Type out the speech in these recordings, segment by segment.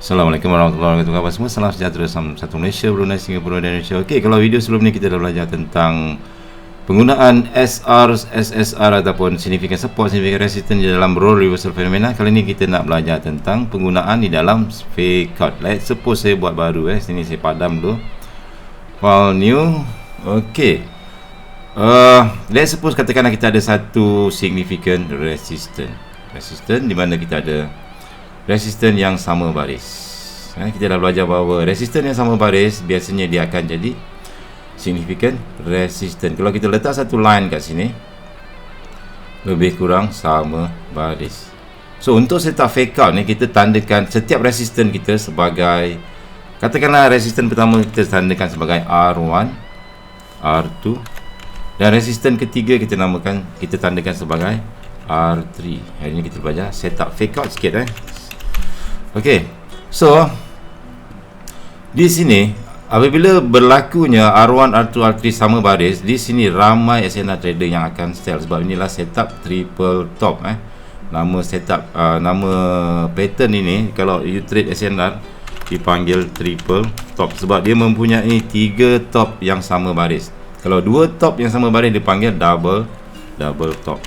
Assalamualaikum warahmatullahi wabarakatuh. Khabar semua, salam sejahtera, salam satu Malaysia, Brunei, Singapura dan Indonesia. Okey, kalau video sebelum ni kita dah belajar tentang penggunaan SR, SSR ataupun significant support, significant resistance di dalam role reversal fenomena. Kali ni kita nak belajar tentang penggunaan di dalam fake out. Let's suppose saya buat baru sini saya padam dulu. File new. Okey. Let's suppose katakanlah kita ada satu significant resistance. Resistance di mana kita ada resisten yang sama baris. Kita dah belajar bahawa resisten yang sama baris biasanya dia akan jadi significant resistance. Kalau kita letak satu line kat sini, lebih kurang sama baris. So untuk setup fake out ni, kita tandakan setiap resisten kita sebagai, katakanlah resisten pertama kita tandakan sebagai R1, R2, dan resisten ketiga kita tandakan sebagai R3. Hari ni kita belajar setup fake out sikit. Okey, so di sini apabila berlakunya R1, R2, R3 sama baris, di sini ramai SNR trader yang akan sell sebab inilah setup triple top. Nama pattern ini kalau you trade SNR dipanggil triple top sebab dia mempunyai 3 top yang sama baris. Kalau 2 top yang sama baris dipanggil double top.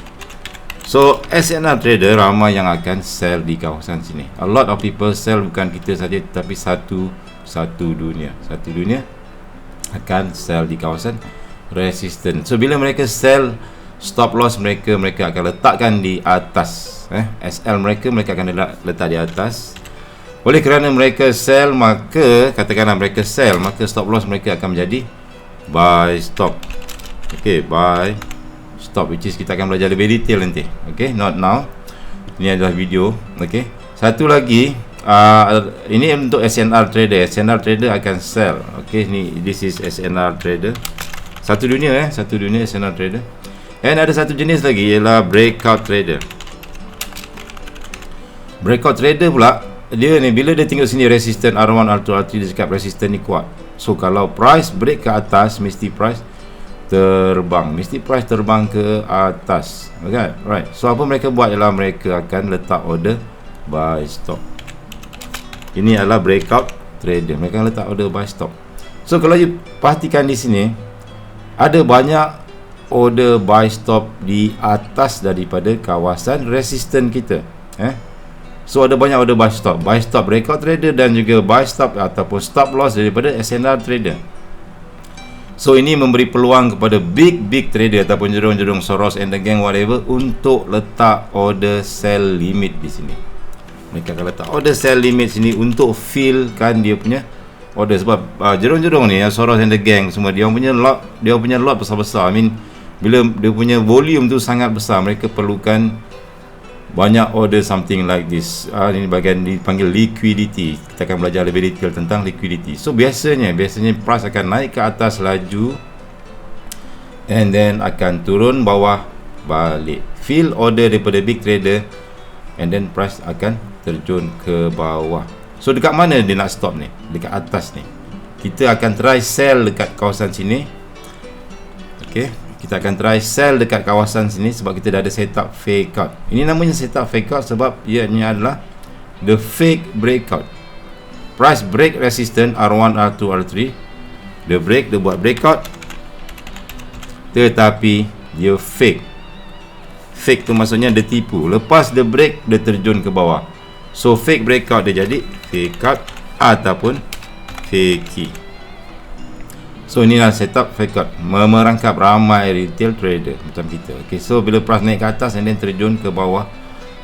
So SNR trader ramai yang akan sell di kawasan sini. A lot of people sell, bukan kita saja tetapi satu dunia akan sell di kawasan resistance. So bila mereka sell, stop loss mereka akan letakkan di atas. SL mereka akan letak di atas. Oleh kerana mereka sell, maka katakanlah mereka sell, maka stop loss mereka akan menjadi buy stop. Okey, buy stop, which is kita akan belajar lebih detail nanti. Okay, not now. Ini adalah video. Okay, satu lagi, ini untuk SNR trader. SNR trader akan sell. Okay, ni this is SNR trader. Satu dunia SNR trader. And ada satu jenis lagi ialah breakout trader. Breakout trader pula, dia ni bila dia tengok sini resistance R1, R2, R3, dia cakap resistance ni kuat. So kalau price break ke atas, mesti price terbang ke atas. Okay, right. So apa mereka buat ialah mereka akan letak order buy stop. Ini adalah breakout trader. Mereka akan letak order buy stop. So kalau you perhatikan di sini, ada banyak order buy stop di atas daripada kawasan resisten kita. So ada banyak order buy stop breakout trader dan juga buy stop ataupun stop loss daripada SNR trader. So ini memberi peluang kepada big trader ataupun jerung-jerung Soros and the gang whatever untuk letak order sell limit di sini. Mereka akan letak order sell limit sini untuk fillkan dia punya order sebab jerung-jerung ni, Soros and the gang semua, dia punya lot besar-besar. I mean, bila dia punya volume tu sangat besar, mereka perlukan banyak order something like this. Ini bahagian dipanggil liquidity. Kita akan belajar lebih detail tentang liquidity. So biasanya price akan naik ke atas laju and then akan turun bawah balik, fill order daripada big trader, and then price akan terjun ke bawah. So dekat mana dia nak stop ni? Dekat atas ni. Kita akan try sell dekat kawasan sini. Okay, kita akan try sell dekat kawasan sini sebab kita dah ada setup fake out. Ini namanya setup fake out sebab ianya adalah the fake breakout. Price break resistance R1, R2, R3. Dia buat breakout, tetapi dia fake. Fake tu maksudnya dia tipu. Lepas dia break, dia terjun ke bawah. So fake breakout dia jadi fake out ataupun fakey. So inilah setup fake out, merangkap ramai retail trader macam kita. Okay, so bila price naik ke atas and then terjun ke bawah,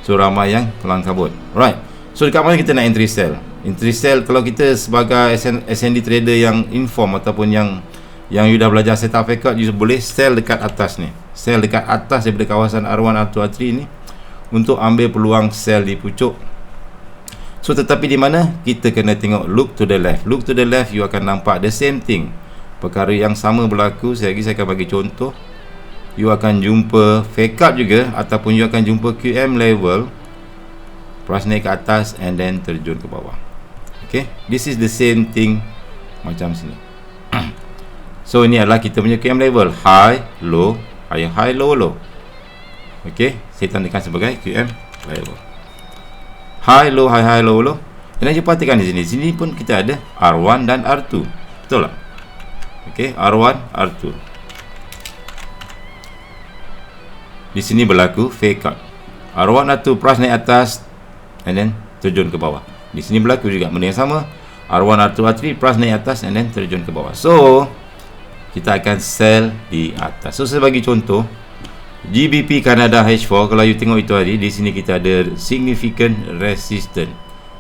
so ramai yang kelang kabut. Right, so dekat mana kita nak entry sell? Entry sell kalau kita sebagai SND trader yang inform ataupun yang you dah belajar setup fake out, you boleh sell dekat atas ni. Sell dekat atas daripada kawasan R1, R2, R3 ni untuk ambil peluang sell di pucuk. So tetapi di mana? Kita kena tengok look to the left. Look to the left, you akan nampak the same thing. Perkara yang sama berlaku. Saya akan bagi contoh. You akan jumpa fake out juga, ataupun you akan jumpa QM level, price naik ke atas and then terjun ke bawah. Okay, this is the same thing macam sini. So ini adalah kita punya QM level, high, low, high, low, low. Okay, saya tandakan sebagai QM level. High, low, high, low, low. Dan you perhatikan di sini. Sini pun kita ada R1 dan R2. Betul tak? Okey, R1, R2. Di sini berlaku fake out. R1, R2 price naik atas and then terjun ke bawah. Di sini berlaku juga benda yang sama. R1, R2, R3 price naik atas and then terjun ke bawah. So, kita akan sell di atas. So, sebagai contoh, GBP Canada H4, kalau you tengok itu tadi, di sini kita ada significant resistance.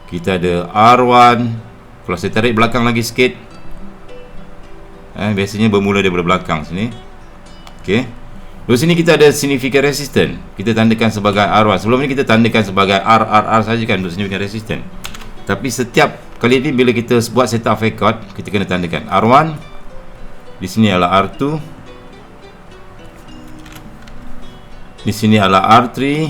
Kita ada R1. Kalau saya tarik belakang lagi sikit, biasanya bermula daripada belakang sini. Okey. Di sini kita ada significant resistance. Kita tandakan sebagai R1. Sebelum ni kita tandakan sebagai RRR saja kan untuk significant resistance. Tapi setiap kali ni bila kita buat setup fake out, kita kena tandakan R1. Di sini adalah R2. Di sini adalah R3.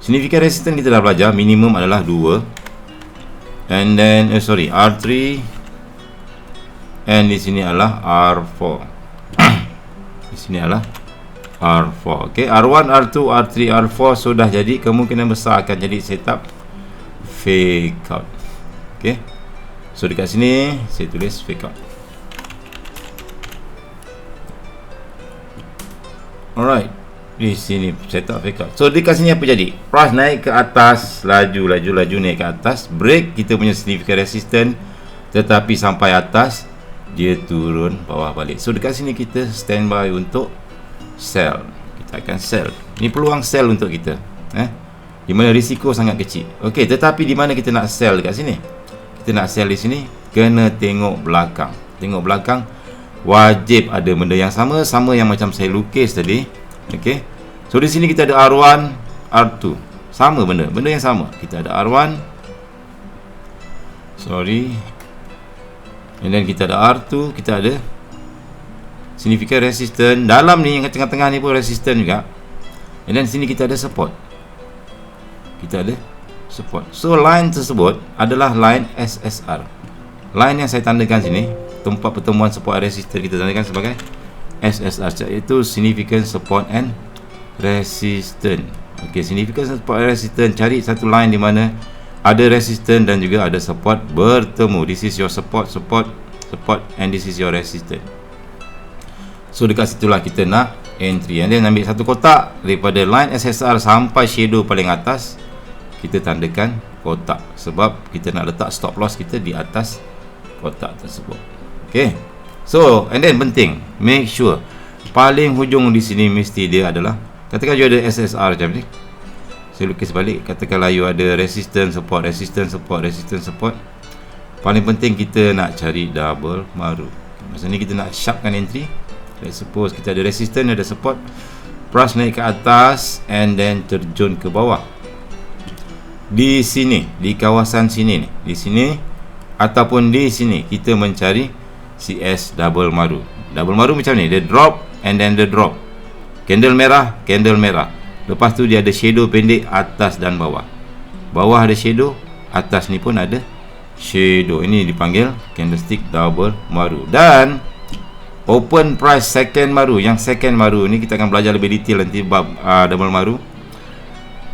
Significant resistance kita dah belajar, minimum adalah 2. And then R3. And di sini adalah R4. Di sini adalah R4. Okey, R1, R2, R3, R4 sudah jadi, kemungkinan besar akan jadi setup fake out. Okey. So dekat sini saya tulis fake out. Alright. Di sini setup fake out. So dekat sini apa jadi? Price naik ke atas, laju naik ke atas, break kita punya significant resistance, tetapi sampai atas dia turun bawah balik. So dekat sini kita standby untuk sell. Kita akan sell. Ini peluang sell untuk kita. Di mana risiko sangat kecil. Okey, tetapi di mana kita nak sell dekat sini? Kita nak sell di sini, kena tengok belakang. Tengok belakang, wajib ada benda yang sama yang macam saya lukis tadi. Okey. So di sini kita ada R1, R2. Sama benda yang sama. Kita ada R1. Sorry. And then kita ada R2, kita ada significant resistance. Dalam ni yang tengah-tengah ni pun resistance juga. And then sini kita ada support. Kita ada support. So line tersebut adalah line SSR. Line yang saya tandakan sini, tempat pertemuan support resistance, kita tandakan sebagai SSR, iaitu significant support and resistance. Okey, significant support and resistance, cari satu line di mana ada resistance dan juga ada support bertemu. This is your support, and this is your resistance. So dekat situlah kita nak entry. And then ambil satu kotak daripada line SSR sampai shadow paling atas, kita tandakan kotak, sebab kita nak letak stop loss kita di atas kotak tersebut. Okey. So, and then penting, make sure paling hujung di sini mesti dia adalah, katakan you ada SSR macam ni, saya lukis balik, katakanlah you ada resistance support. Paling penting kita nak cari double maru. Masa ni kita nak sharpkan entry. Let's suppose kita ada resistance, ada support, price naik ke atas and then terjun ke bawah. Di sini, di kawasan sini ni, di sini ataupun di sini kita mencari CS double maru. Double maru macam ni, dia drop and then dia drop. Candle merah, lepas tu dia ada shadow pendek atas dan bawah. Bawah ada shadow, atas ni pun ada shadow. Ini dipanggil candlestick double maru. Dan open price second maru. Yang second maru ni kita akan belajar lebih detail nanti bab double maru.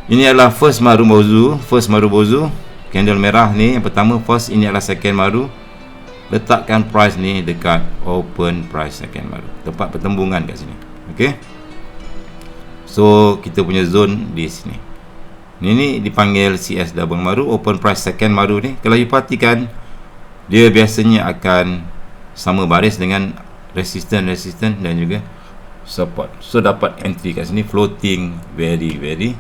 Ini adalah first maru bozu. Candle merah ni yang pertama, first. Ini adalah second maru. Letakkan price ni dekat open price second maru, tempat pertembungan kat sini. Okey. So kita punya zone di sini. Ini dipanggil CS double maru. Open price second maru ni, kalau you perhatikan, dia biasanya akan sama baris dengan resistance dan juga support. So dapat entry kat sini, floating very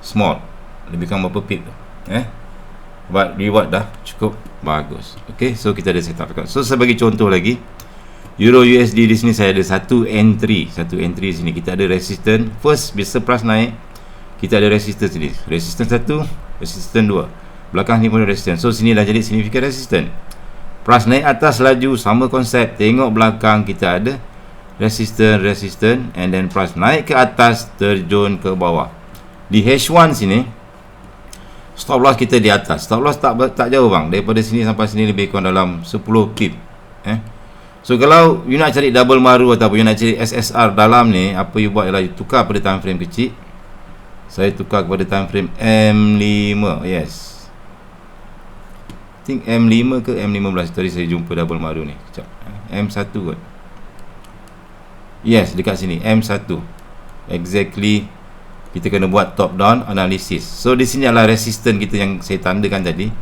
small, lebih kurang berapa pip tu, but reward dah cukup bagus. Okay, so kita ada setup. So sebagai contoh lagi, Euro USD di sini saya ada satu entry di sini. Kita ada resistance first, bisa price naik, kita ada resistance sini, resistance 1, resistance 2, belakang ni pun ada resistance. So sini dah jadi significant resistance. Price naik atas laju, sama konsep, tengok belakang kita ada resistance and then price naik ke atas, terjun ke bawah. Di H1 sini stop loss kita di atas. Stop loss tak jauh bang, daripada sini sampai sini lebih kurang dalam 10 pip. So kalau you nak cari double maru ataupun you nak cari SSR dalam ni, apa you buat ialah you tukar pada time frame kecil. Saya tukar kepada time frame M5. Yes, think M5 ke M15. Tadi saya jumpa double maru ni. Sekejap. M1 kot. Yes, dekat sini M1. Exactly. Kita kena buat top down analysis. So di sini adalah resistance kita yang saya tandakan tadi.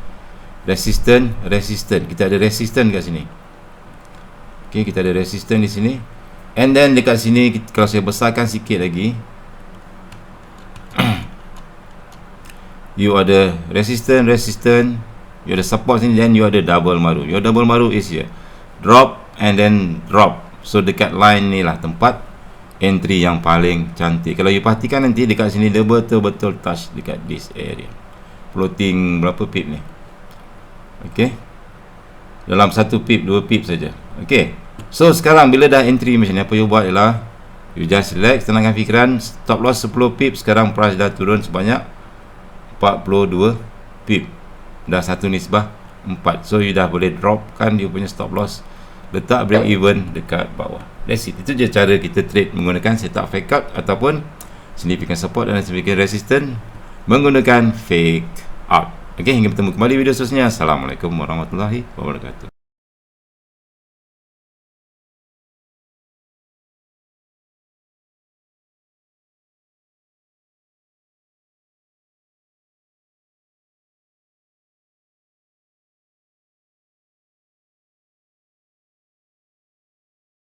Resistance. Kita ada resistance kat sini. Okey, kita ada resistance di sini. And then dekat sini kalau saya besarkan sikit lagi, you ada resistance, you ada support sini, then you ada double maru. Your double maru is here. Drop and then drop. So dekat line ni lah tempat entry yang paling cantik. Kalau you perhatikan nanti dekat sini dia betul-betul touch dekat this area. Floating berapa pip ni? Okey. Dalam 1 pip, 2 pip saja. Okey. So sekarang bila dah entry macam ni, apa you buat ialah you just relax, tenangkan fikiran. Stop loss 10 pip. Sekarang price dah turun sebanyak 42 pip. Dah satu nisbah 4. So you dah boleh dropkan you punya stop loss. Letak break even dekat bawah. That's it. Itu je cara kita trade menggunakan setup fake out ataupun significant support dan significant resistance menggunakan fake out. Okey, hingga bertemu kembali video seterusnya. Assalamualaikum warahmatullahi wabarakatuh.